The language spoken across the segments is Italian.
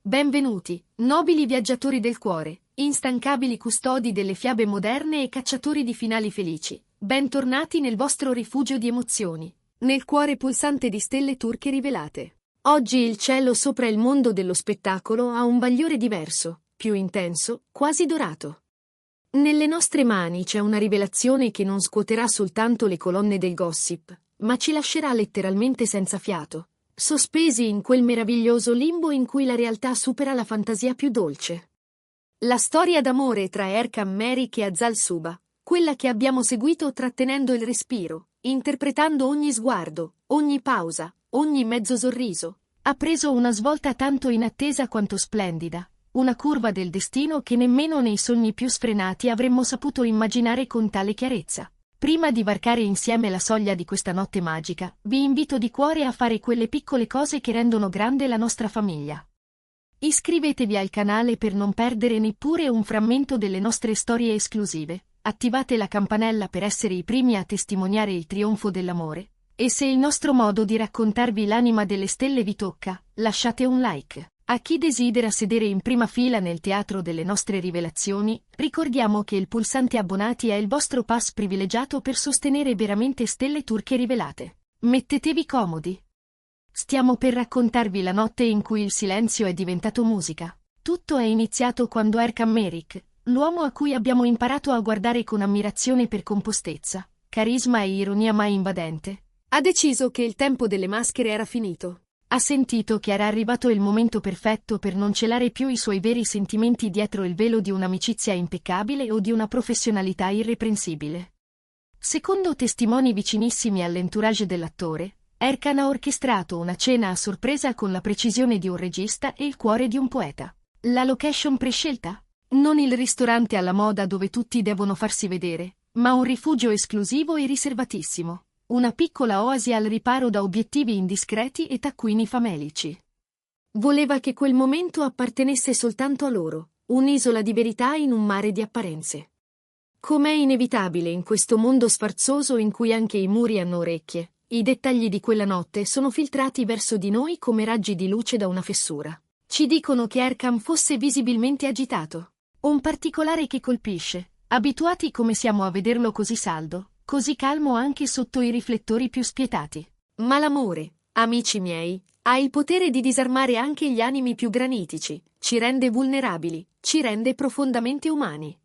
Benvenuti, nobili viaggiatori del cuore, instancabili custodi delle fiabe moderne e cacciatori di finali felici. Bentornati nel vostro rifugio di emozioni, nel cuore pulsante di stelle turche rivelate. Oggi il cielo sopra il mondo dello spettacolo ha un bagliore diverso, più intenso, quasi dorato. Nelle nostre mani c'è una rivelazione che non scuoterà soltanto le colonne del gossip, ma ci lascerà letteralmente senza fiato, sospesi in quel meraviglioso limbo in cui la realtà supera la fantasia più dolce. La storia d'amore tra Erkan Merik e Azal Suba, quella che abbiamo seguito trattenendo il respiro, interpretando ogni sguardo, ogni pausa, ogni mezzo sorriso, ha preso una svolta tanto inattesa quanto splendida, una curva del destino che nemmeno nei sogni più sfrenati avremmo saputo immaginare con tale chiarezza. Prima di varcare insieme la soglia di questa notte magica, vi invito di cuore a fare quelle piccole cose che rendono grande la nostra famiglia. Iscrivetevi al canale per non perdere neppure un frammento delle nostre storie esclusive, attivate la campanella per essere i primi a testimoniare il trionfo dell'amore, e se il nostro modo di raccontarvi l'anima delle stelle vi tocca, lasciate un like. A chi desidera sedere in prima fila nel teatro delle nostre rivelazioni, ricordiamo che il pulsante abbonati è il vostro pass privilegiato per sostenere veramente stelle turche rivelate. Mettetevi comodi. Stiamo per raccontarvi la notte in cui il silenzio è diventato musica. Tutto è iniziato quando Erkan Merik, l'uomo a cui abbiamo imparato a guardare con ammirazione per compostezza, carisma e ironia mai invadente, ha deciso che il tempo delle maschere era finito. Ha sentito che era arrivato il momento perfetto per non celare più i suoi veri sentimenti dietro il velo di un'amicizia impeccabile o di una professionalità irreprensibile. Secondo testimoni vicinissimi all'entourage dell'attore, Erkan ha orchestrato una cena a sorpresa con la precisione di un regista e il cuore di un poeta. La location prescelta? Non il ristorante alla moda dove tutti devono farsi vedere, ma un rifugio esclusivo e riservatissimo. Una piccola oasi al riparo da obiettivi indiscreti e taccuini famelici. Voleva che quel momento appartenesse soltanto a loro, un'isola di verità in un mare di apparenze. Com'è inevitabile in questo mondo sfarzoso in cui anche i muri hanno orecchie, i dettagli di quella notte sono filtrati verso di noi come raggi di luce da una fessura. Ci dicono che Erkan fosse visibilmente agitato. Un particolare che colpisce, abituati come siamo a vederlo così saldo, così calmo anche sotto i riflettori più spietati. Ma l'amore, amici miei, ha il potere di disarmare anche gli animi più granitici, ci rende vulnerabili, ci rende profondamente umani.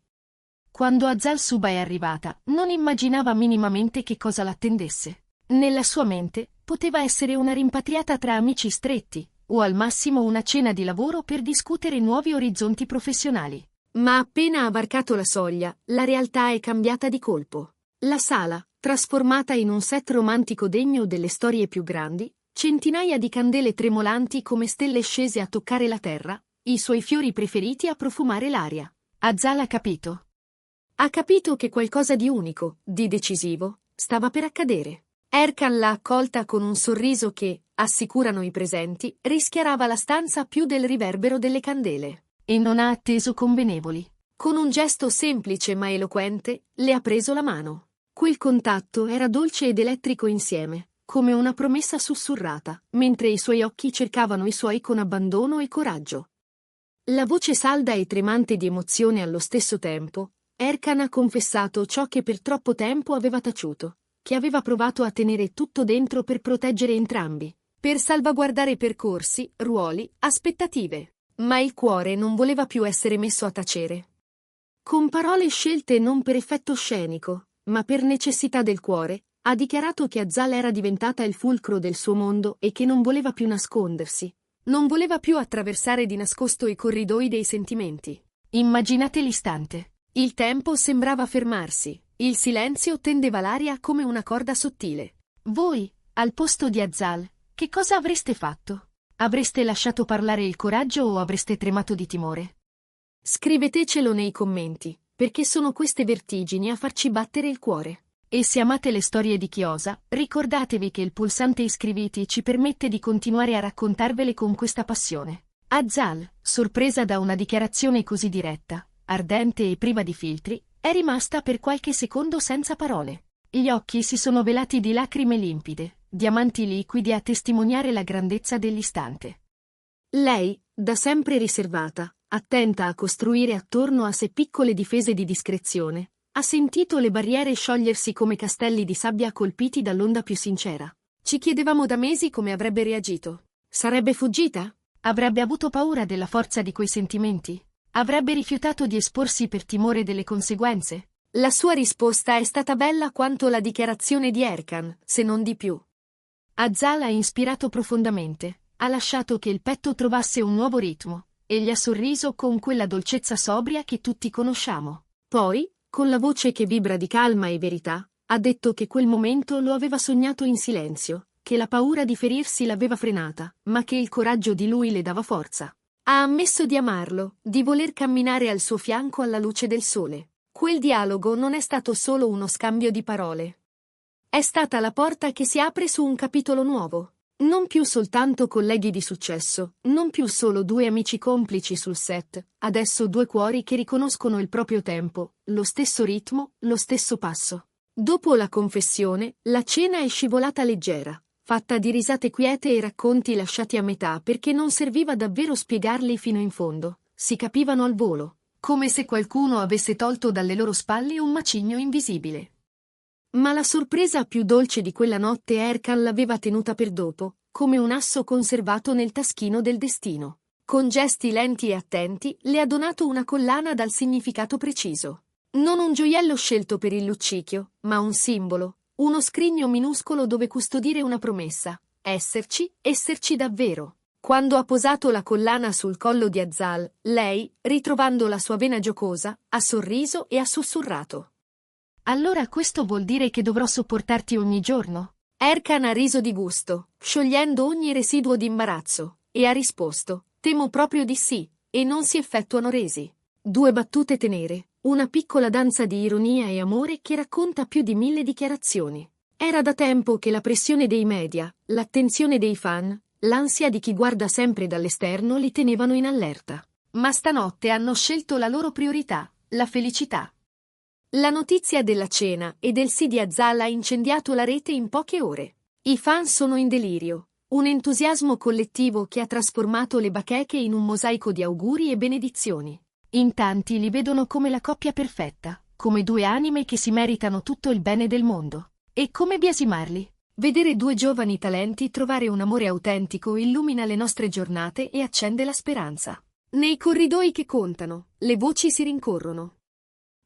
Quando Azal Suba è arrivata, non immaginava minimamente che cosa l'attendesse. Nella sua mente, poteva essere una rimpatriata tra amici stretti, o al massimo una cena di lavoro per discutere nuovi orizzonti professionali. Ma appena ha varcato la soglia, la realtà è cambiata di colpo. La sala, trasformata in un set romantico degno delle storie più grandi, centinaia di candele tremolanti come stelle scese a toccare la terra, i suoi fiori preferiti a profumare l'aria. Azal ha capito. Ha capito che qualcosa di unico, di decisivo, stava per accadere. Erkan l'ha accolta con un sorriso che, assicurano i presenti, rischiarava la stanza più del riverbero delle candele. E non ha atteso convenevoli. Con un gesto semplice ma eloquente, le ha preso la mano. Quel contatto era dolce ed elettrico insieme, come una promessa sussurrata, mentre i suoi occhi cercavano i suoi con abbandono e coraggio. La voce salda e tremante di emozione allo stesso tempo, Erkan ha confessato ciò che per troppo tempo aveva taciuto, che aveva provato a tenere tutto dentro per proteggere entrambi, per salvaguardare percorsi, ruoli, aspettative. Ma il cuore non voleva più essere messo a tacere. Con parole scelte non per effetto scenico, ma per necessità del cuore, ha dichiarato che Azal era diventata il fulcro del suo mondo e che non voleva più nascondersi. Non voleva più attraversare di nascosto i corridoi dei sentimenti. Immaginate l'istante. Il tempo sembrava fermarsi, il silenzio tendeva l'aria come una corda sottile. Voi, al posto di Azal, che cosa avreste fatto? Avreste lasciato parlare il coraggio o avreste tremato di timore? Scrivetecelo nei commenti, perché sono queste vertigini a farci battere il cuore. E se amate le storie di chi osa, ricordatevi che il pulsante iscriviti ci permette di continuare a raccontarvele con questa passione. Azal, sorpresa da una dichiarazione così diretta, ardente e priva di filtri, è rimasta per qualche secondo senza parole. Gli occhi si sono velati di lacrime limpide, diamanti liquidi a testimoniare la grandezza dell'istante. Lei, da sempre riservata, attenta a costruire attorno a sé piccole difese di discrezione, ha sentito le barriere sciogliersi come castelli di sabbia colpiti dall'onda più sincera. Ci chiedevamo da mesi come avrebbe reagito. Sarebbe fuggita? Avrebbe avuto paura della forza di quei sentimenti? Avrebbe rifiutato di esporsi per timore delle conseguenze? La sua risposta è stata bella quanto la dichiarazione di Erkan, se non di più. Azal ha ispirato profondamente, ha lasciato che il petto trovasse un nuovo ritmo, e gli ha sorriso con quella dolcezza sobria che tutti conosciamo. Poi, con la voce che vibra di calma e verità, ha detto che quel momento lo aveva sognato in silenzio, che la paura di ferirsi l'aveva frenata, ma che il coraggio di lui le dava forza. Ha ammesso di amarlo, di voler camminare al suo fianco alla luce del sole. Quel dialogo non è stato solo uno scambio di parole. È stata la porta che si apre su un capitolo nuovo. Non più soltanto colleghi di successo, non più solo due amici complici sul set, adesso due cuori che riconoscono il proprio tempo, lo stesso ritmo, lo stesso passo. Dopo la confessione, la cena è scivolata leggera, fatta di risate quiete e racconti lasciati a metà perché non serviva davvero spiegarli fino in fondo, si capivano al volo, come se qualcuno avesse tolto dalle loro spalle un macigno invisibile. Ma la sorpresa più dolce di quella notte Erkan l'aveva tenuta per dopo, come un asso conservato nel taschino del destino. Con gesti lenti e attenti le ha donato una collana dal significato preciso. Non un gioiello scelto per il luccichio, ma un simbolo, uno scrigno minuscolo dove custodire una promessa, esserci davvero. Quando ha posato la collana sul collo di Azal, lei, ritrovando la sua vena giocosa, ha sorriso e ha sussurrato. Allora questo vuol dire che dovrò sopportarti ogni giorno? Erkan ha riso di gusto, sciogliendo ogni residuo di imbarazzo, e ha risposto, temo proprio di sì, e non si effettuano resi. Due battute tenere, una piccola danza di ironia e amore che racconta più di 1000 dichiarazioni. Era da tempo che la pressione dei media, l'attenzione dei fan, l'ansia di chi guarda sempre dall'esterno li tenevano in allerta. Ma stanotte hanno scelto la loro priorità, la felicità. La notizia della cena e del sì di Azal ha incendiato la rete in poche ore. I fan sono in delirio, un entusiasmo collettivo che ha trasformato le bacheche in un mosaico di auguri e benedizioni. In tanti li vedono come la coppia perfetta, come due anime che si meritano tutto il bene del mondo. E come biasimarli? Vedere due giovani talenti trovare un amore autentico illumina le nostre giornate e accende la speranza. Nei corridoi che contano, le voci si rincorrono.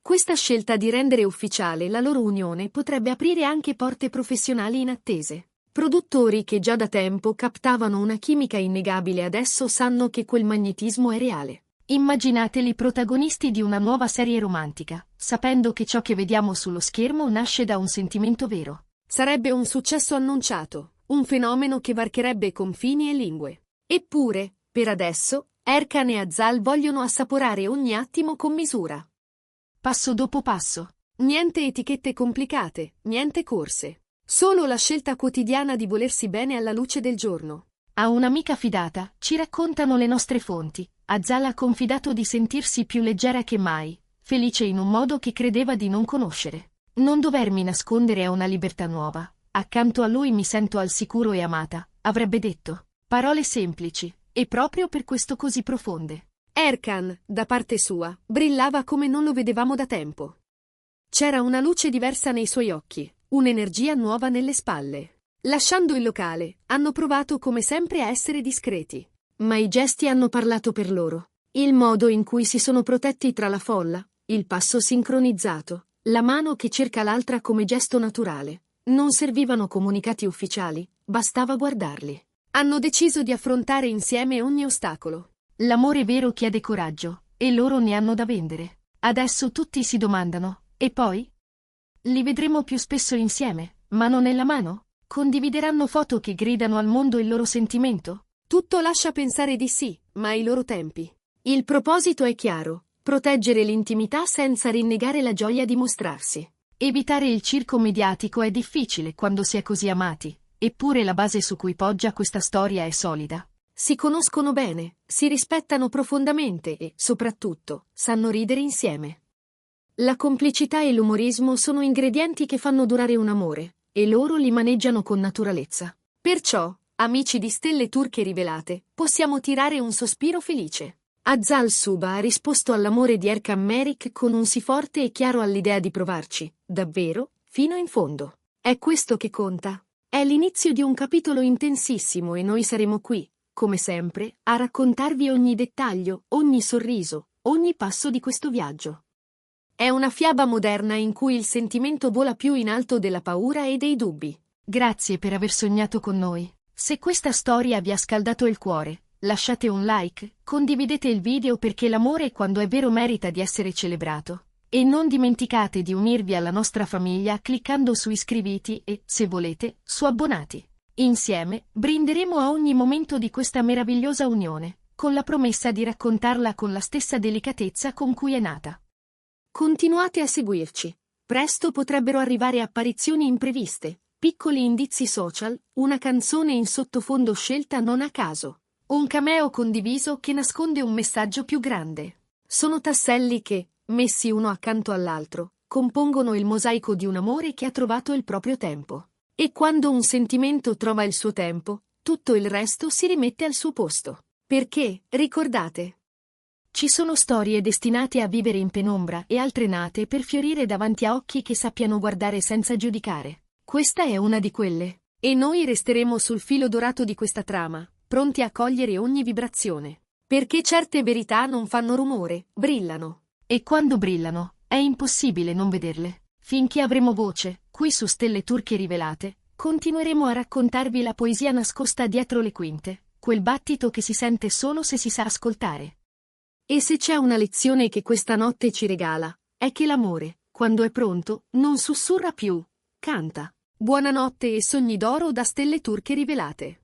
Questa scelta di rendere ufficiale la loro unione potrebbe aprire anche porte professionali inattese. Produttori che già da tempo captavano una chimica innegabile adesso sanno che quel magnetismo è reale. Immaginateli protagonisti di una nuova serie romantica, sapendo che ciò che vediamo sullo schermo nasce da un sentimento vero. Sarebbe un successo annunciato, un fenomeno che varcherebbe confini e lingue. Eppure, per adesso, Erkan e Azal vogliono assaporare ogni attimo con misura. Passo dopo passo. Niente etichette complicate, niente corse. Solo la scelta quotidiana di volersi bene alla luce del giorno. A un'amica fidata, ci raccontano le nostre fonti, Azal ha confidato di sentirsi più leggera che mai, felice in un modo che credeva di non conoscere. Non dovermi nascondere a una libertà nuova. Accanto a lui mi sento al sicuro e amata, avrebbe detto. Parole semplici, e proprio per questo così profonde. Erkan, da parte sua, brillava come non lo vedevamo da tempo. C'era una luce diversa nei suoi occhi, un'energia nuova nelle spalle. Lasciando il locale, hanno provato come sempre a essere discreti. Ma i gesti hanno parlato per loro. Il modo in cui si sono protetti tra la folla, il passo sincronizzato, la mano che cerca l'altra come gesto naturale. Non servivano comunicati ufficiali, bastava guardarli. Hanno deciso di affrontare insieme ogni ostacolo. L'amore vero chiede coraggio, e loro ne hanno da vendere. Adesso tutti si domandano, e poi? Li vedremo più spesso insieme, mano nella mano? Condivideranno foto che gridano al mondo il loro sentimento? Tutto lascia pensare di sì, ma ai loro tempi. Il proposito è chiaro, proteggere l'intimità senza rinnegare la gioia di mostrarsi. Evitare il circo mediatico è difficile quando si è così amati, eppure la base su cui poggia questa storia è solida. Si conoscono bene, si rispettano profondamente e, soprattutto, sanno ridere insieme. La complicità e l'umorismo sono ingredienti che fanno durare un amore, e loro li maneggiano con naturalezza. Perciò, Amici di Stelle Turche Rivelate, possiamo tirare un sospiro felice. Azal Suba ha risposto all'amore di Erkan Merik con un sì forte e chiaro all'idea di provarci, davvero, fino in fondo. È questo che conta. È l'inizio di un capitolo intensissimo e noi saremo qui, come sempre, a raccontarvi ogni dettaglio, ogni sorriso, ogni passo di questo viaggio. È una fiaba moderna in cui il sentimento vola più in alto della paura e dei dubbi. Grazie per aver sognato con noi. Se questa storia vi ha scaldato il cuore, lasciate un like, condividete il video perché l'amore quando è vero merita di essere celebrato. E non dimenticate di unirvi alla nostra famiglia cliccando su iscriviti e, se volete, su abbonati. Insieme, brinderemo a ogni momento di questa meravigliosa unione, con la promessa di raccontarla con la stessa delicatezza con cui è nata. Continuate a seguirci. Presto potrebbero arrivare apparizioni impreviste, piccoli indizi social, una canzone in sottofondo scelta non a caso, un cameo condiviso che nasconde un messaggio più grande. Sono tasselli che, messi uno accanto all'altro, compongono il mosaico di un amore che ha trovato il proprio tempo. E quando un sentimento trova il suo tempo, tutto il resto si rimette al suo posto. Perché, ricordate, ci sono storie destinate a vivere in penombra e altre nate per fiorire davanti a occhi che sappiano guardare senza giudicare. Questa è una di quelle. E noi resteremo sul filo dorato di questa trama, pronti a cogliere ogni vibrazione. Perché certe verità non fanno rumore, brillano. E quando brillano, è impossibile non vederle. Finché avremo voce, qui su Stelle Turche Rivelate, continueremo a raccontarvi la poesia nascosta dietro le quinte, quel battito che si sente solo se si sa ascoltare. E se c'è una lezione che questa notte ci regala, è che l'amore, quando è pronto, non sussurra più, canta. Buonanotte e sogni d'oro da Stelle Turche Rivelate.